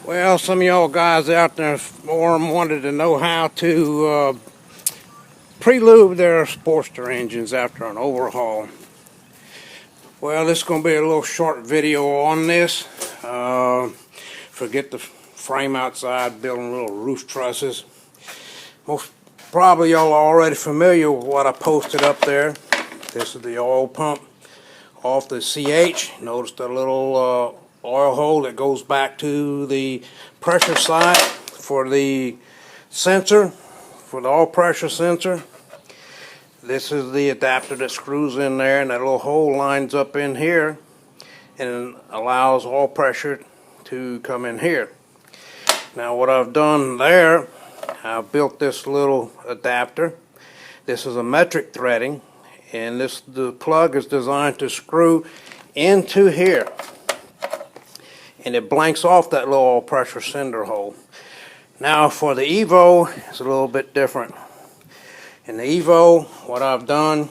Well, some of y'all guys out there in the forum wanted to know how to pre-lube their Sportster engines after an overhaul. Well, this is going to be a little short video on this. Forget the frame outside, building little roof trusses. Most probably y'all are already familiar with what I posted up there. This is the oil pump off the CH. Notice the little oil hole that goes back to the pressure side for the sensor, for the oil pressure sensor. This is the adapter that screws in there, and that little hole lines up in here and allows oil pressure to come in here. Now what I've done there, I've built this little adapter. This is a metric threading, and the plug is designed to screw into here, and it blanks off that little oil pressure sender hole. Now for the Evo, it's a little bit different. In the Evo, what I've done,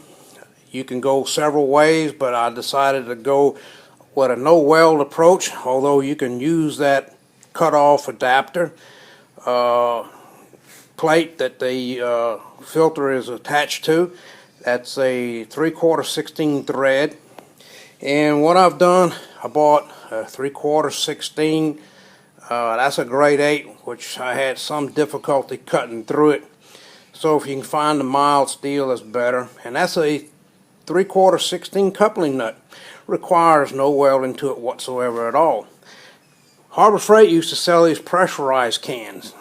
you can go several ways, but I decided to go with a no weld approach, although you can use that cut-off adapter plate that the filter is attached to. That's a 3/4 16 thread. And what I've done, I bought a 3/4 16. That's a grade 8, which I had some difficulty cutting through it. So if you can find a mild steel, that's better. And that's a 3/4 16 coupling nut. Requires no welding to it whatsoever at all. Harbor Freight used to sell these pressurized cans,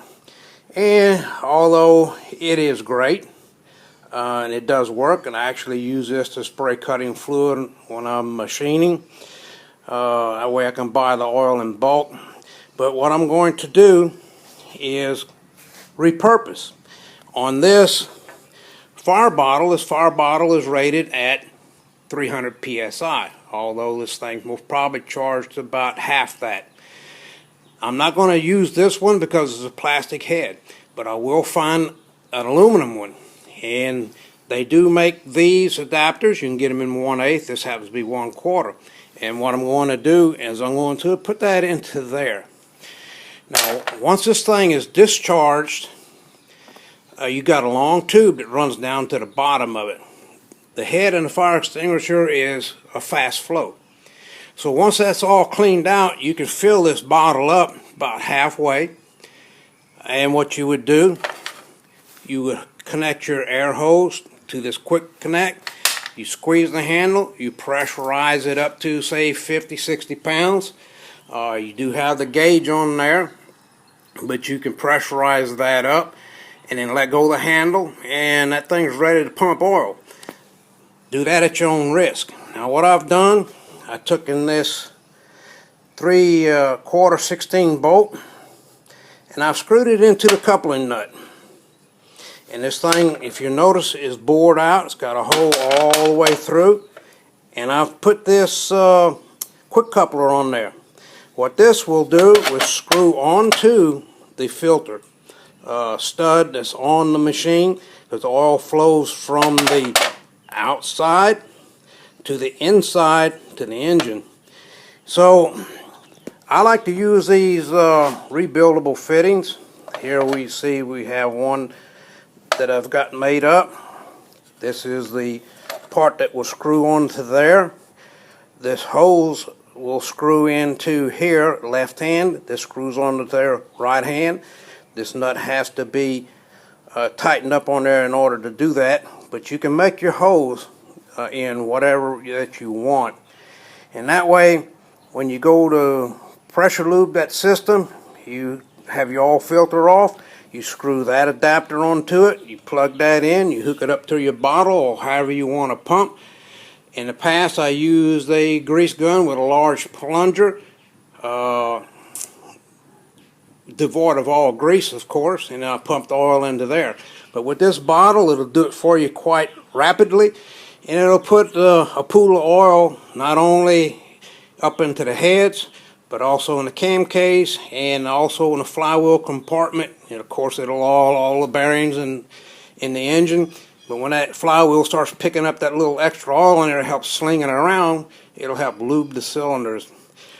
and although it is great and it does work, and I actually use this to spray cutting fluid when I'm machining, that way I can buy the oil in bulk. But what I'm going to do is repurpose. On this fire bottle is rated at 300 psi, although this thing will probably charge about half that. I'm not going to use this one because it's a plastic head, but I will find an aluminum one. And they do make these adapters. You can get them in 1/8. This happens to be 1/4. And what I'm going to do is I'm going to put that into there. Now, once this thing is discharged, you got a long tube that runs down to the bottom of it. The head and the fire extinguisher is a fast flow. So once that's all cleaned out, you can fill this bottle up about halfway. And what you would do, you would connect your air hose to this quick connect. You squeeze the handle, you pressurize it up to say 50-60 pounds. You do have the gauge on there, but you can pressurize that up and then let go of the handle, and that thing's ready to pump oil. Do that at your own risk. Now what I've done, I took in this 3/4 16 bolt, and I've screwed it into the coupling nut. And this thing, if you notice, is bored out. It's got a hole all the way through. And I've put this quick coupler on there. What this will do is screw onto the filter stud that's on the machine, because the oil flows from the outside to the inside to the engine. So I like to use these rebuildable fittings. Here we see we have one that I've got made up. This is the part that will screw onto there. This hose will screw into here, left hand. This screws onto there, right hand. This nut has to be tightened up on there in order to do that, but you can make your hose in whatever that you want. And that way, when you go to pressure lube that system, you have your oil filter off, you screw that adapter onto it, you plug that in, you hook it up to your bottle or however you want to pump. In the past, I used a grease gun with a large plunger, devoid of all grease, of course, and I pumped oil into there. But with this bottle, it'll do it for you quite rapidly, and it'll put a pool of oil not only up into the heads, but also in the cam case and also in the flywheel compartment. And of course, it'll all the bearings in the engine. But when that flywheel starts picking up that little extra oil in there, it helps sling it around. It'll help lube the cylinders.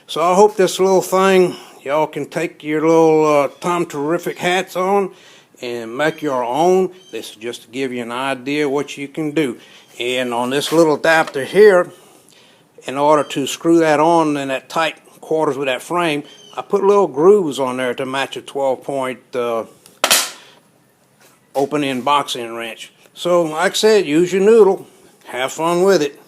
So I hope this little thing y'all can take your little Tom Terrific hats on and make your own. This is just to give you an idea what you can do. And on this little adapter here, in order to screw that on in that tight quarters with that frame, I put little grooves on there to match a 12-point open-end box-end wrench. So like I said, use your noodle, have fun with it.